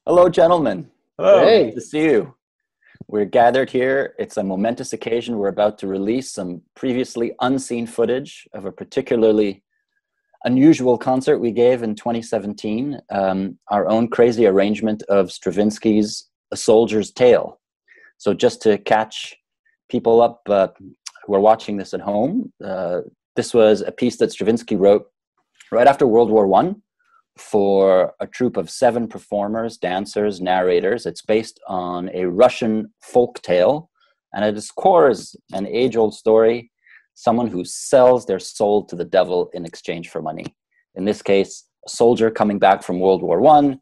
Hello, gentlemen. Hello. Good Hey, to see you. We're gathered here. It's a momentous occasion. We're about to release some previously unseen footage of a particularly unusual concert we gave in 2017, our own crazy arrangement of Stravinsky's A Soldier's Tale. So just to catch people up who are watching this at home, this was a piece that Stravinsky wrote right after World War One for a troupe of 7 performers, dancers, narrators. It's based on a Russian folk tale, and at its core is an age-old story, someone who sells their soul to the devil in exchange for money. In this case, a soldier coming back from World War One.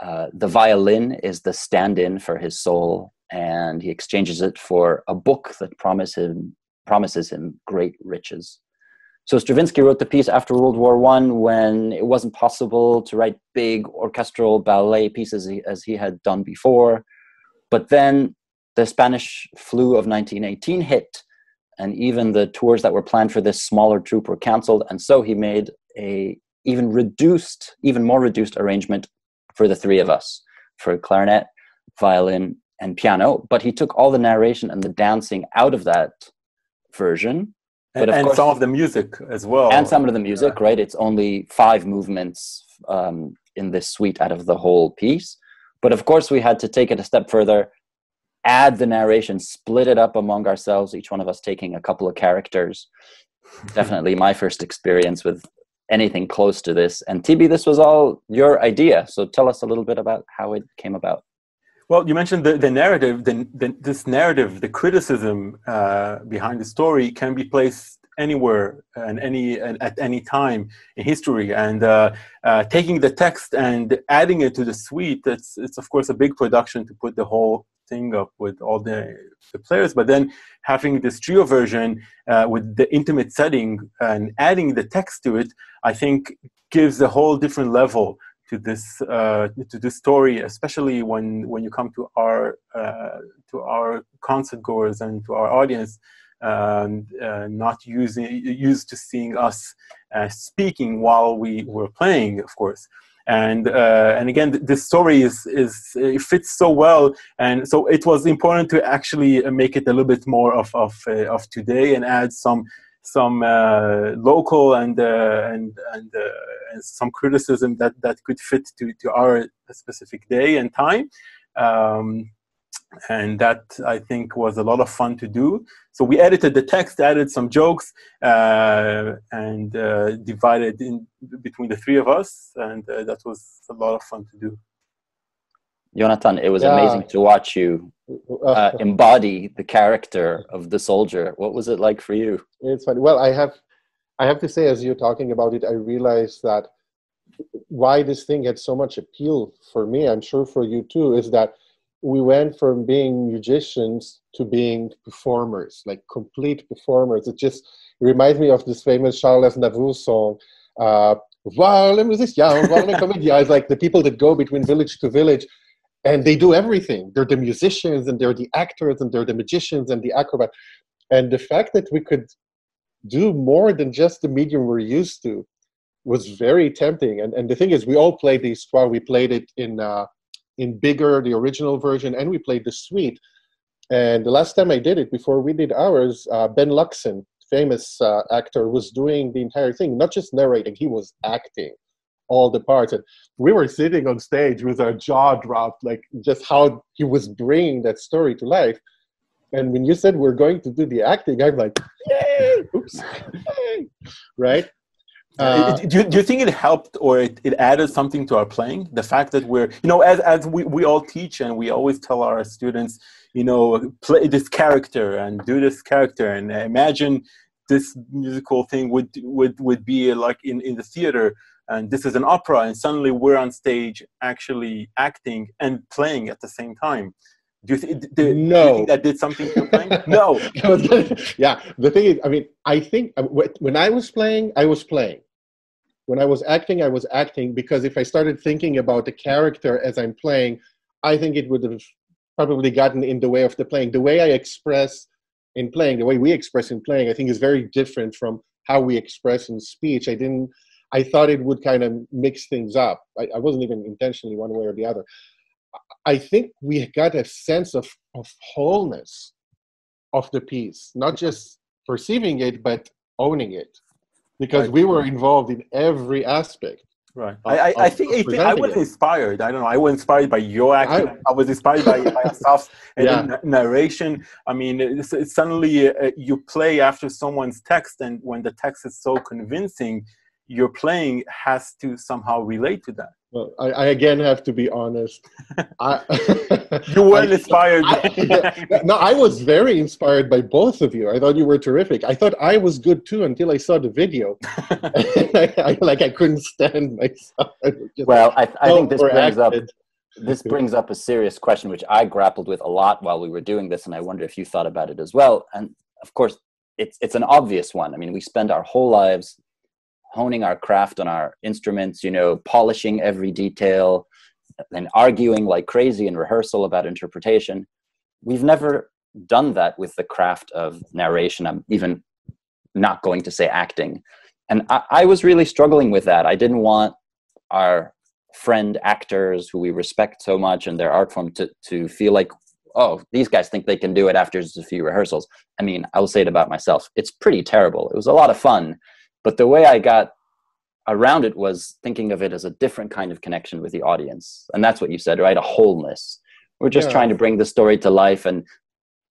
The violin is the stand-in for his soul, and he exchanges it for a book that promises him great riches. So Stravinsky wrote the piece after World War One, when it wasn't possible to write big orchestral ballet pieces as he had done before. But then the Spanish flu of 1918 hit, and even the tours that were planned for this smaller troupe were canceled. And so he made a even more reduced arrangement for the 3 of us, for clarinet, violin, and piano. But he took all the narration and the dancing out of that version. But of And course, some of the music as and well. some of the music, right? It's only 5 movements in this suite out of the whole piece. But of course, we had to take it a step further, add the narration, split it up among ourselves, each one of us taking a couple of characters. Definitely my first experience with anything close to this. And TB, this was all your idea. So tell us a little bit about how it came about. Well, you mentioned the narrative. This narrative, the criticism behind the story, can be placed anywhere and at any time in history. And taking the text and adding it to the suite, it's of course a big production to put the whole thing up with all the players. But then having this trio version with the intimate setting and adding the text to it, I think gives a whole different level to this story, especially when you come to our concert goers and to our audience, not used to seeing us speaking while we were playing, of course. And again, this story it fits so well, and so it was important to actually make it a little bit more of today and add some local and some criticism that could fit to our specific day and time, and that I think was a lot of fun to do. So we edited the text, added some jokes, and divided in between the 3 of us, and that was a lot of fun to do. Jonathan, it was yeah. amazing to watch you embody the character of the soldier. What was it like for you? It's funny. Well, I have to say, as you're talking about it, I realized that why this thing had so much appeal for me, I'm sure for you too, is that we went from being musicians to being performers, like complete performers. It just reminds me of this famous Charles Aznavour song, Voir les musiciens, voir les comédiens. It's like the people that go between village to village, and they do everything. They're the musicians, and they're the actors, and they're the magicians, and the acrobat. And the fact that we could do more than just the medium we're used to was very tempting. And the thing is, we all played these trois. We played it in bigger, the original version, and we played the suite. And the last time I did it, before we did ours, Ben Luxon, famous actor, was doing the entire thing, not just narrating, he was acting all the parts. And we were sitting on stage with our jaw dropped, like just how he was bringing that story to life. And when you said we're going to do the acting, I'm like, yay! Oops, yay! Right? Do you think it helped, or it added something to our playing? The fact that we're, as we all teach, and we always tell our students, play this character and do this character, and imagine this musical thing would be like in the theater, and this is an opera, and suddenly we're on stage actually acting and playing at the same time. Do you think that did something to your playing? No. Yeah, the thing is, I mean, I think when I was playing, I was playing. When I was acting, because if I started thinking about the character as I'm playing, I think it would have probably gotten in the way of the playing. The way I express in playing, the way we express in playing, I think is very different from how we express in speech. I thought it would kind of mix things up. I wasn't even intentionally one way or the other. I think we got a sense of wholeness of the piece, not just perceiving it, but owning it, because we were involved in every aspect. Right. I think I was inspired. I don't know. I was inspired by your acting. I was inspired by yourself and then narration. I mean, it's suddenly you play after someone's text, and when the text is so convincing, your playing has to somehow relate to that. Well, I again have to be honest. You weren't inspired. No, I was very inspired by both of you. I thought you were terrific. I thought I was good too until I saw the video. I couldn't stand myself. Well, I think this brings up a serious question, which I grappled with a lot while we were doing this, and I wonder if you thought about it as well. And of course, it's an obvious one. I mean, we spend our whole lives honing our craft on our instruments, polishing every detail and arguing like crazy in rehearsal about interpretation. We've never done that with the craft of narration. I'm even not going to say acting. And I was really struggling with that. I didn't want our friend actors who we respect so much and their art form to feel like, oh, these guys think they can do it after just a few rehearsals. I mean, I will say it about myself. It's pretty terrible. It was a lot of fun. But the way I got around it was thinking of it as a different kind of connection with the audience. And that's what you said, right? A wholeness. We're just trying to bring the story to life and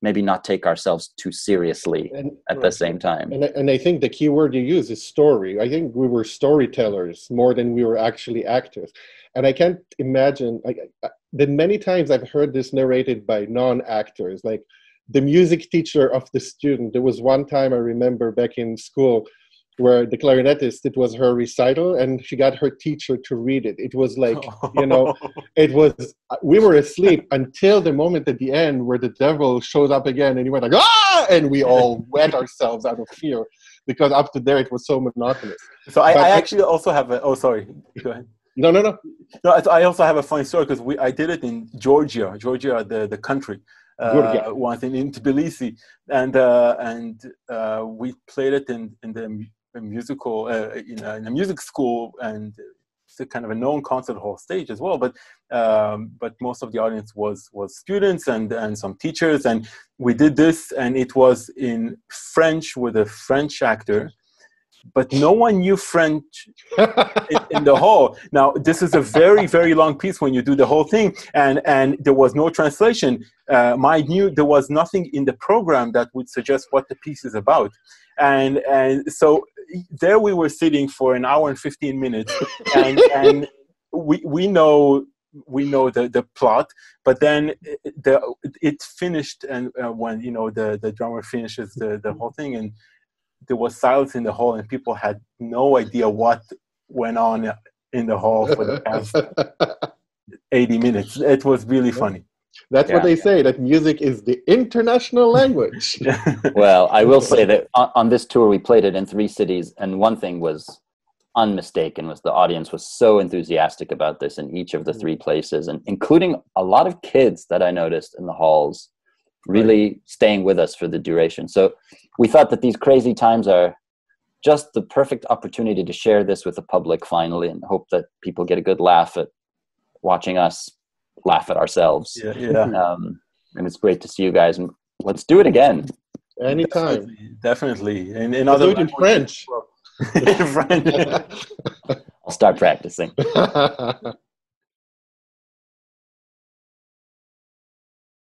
maybe not take ourselves too seriously at the same time. And I think the key word you use is story. I think we were storytellers more than we were actually actors. And I can't imagine, that many times I've heard this narrated by non-actors, like the music teacher of the student. There was one time I remember back in school where the clarinetist, it was her recital, and she got her teacher to read it. It was like, we were asleep until the moment at the end where the devil shows up again, and he went like, ah! And we all wet ourselves out of fear, because up to there it was so monotonous. So I actually also have a, sorry, go ahead. No, I also have a funny story, because I did it in Georgia, the country. Once in Tbilisi, and we played it in the musical in a music school, and it's a kind of a known concert hall stage as well. But most of the audience was students and some teachers, and we did this, and it was in French with a French actor. But no one knew French in the hall. Now, this is a very, very long piece when you do the whole thing, and there was no translation. Mind you, there was nothing in the program that would suggest what the piece is about. And so there we were sitting for an hour and 15 minutes, and we know the plot, but then it finished, and when the drummer finishes the whole thing, and there was silence in the hall, and people had no idea what went on in the hall for the past 80 minutes. It was really funny. That's what they say, that music is the international language. Well, I will say that on this tour, we played it in 3 cities, and one thing was unmistaken was the audience was so enthusiastic about this in each of the 3 places, and including a lot of kids that I noticed in the halls, really staying with us for the duration. So we thought that these crazy times are just the perfect opportunity to share this with the public finally, and hope that people get a good laugh at watching us laugh at ourselves. And it's great to see you guys, and let's do it again. Anytime. Definitely. And in other do it in French. In French. I'll start practicing.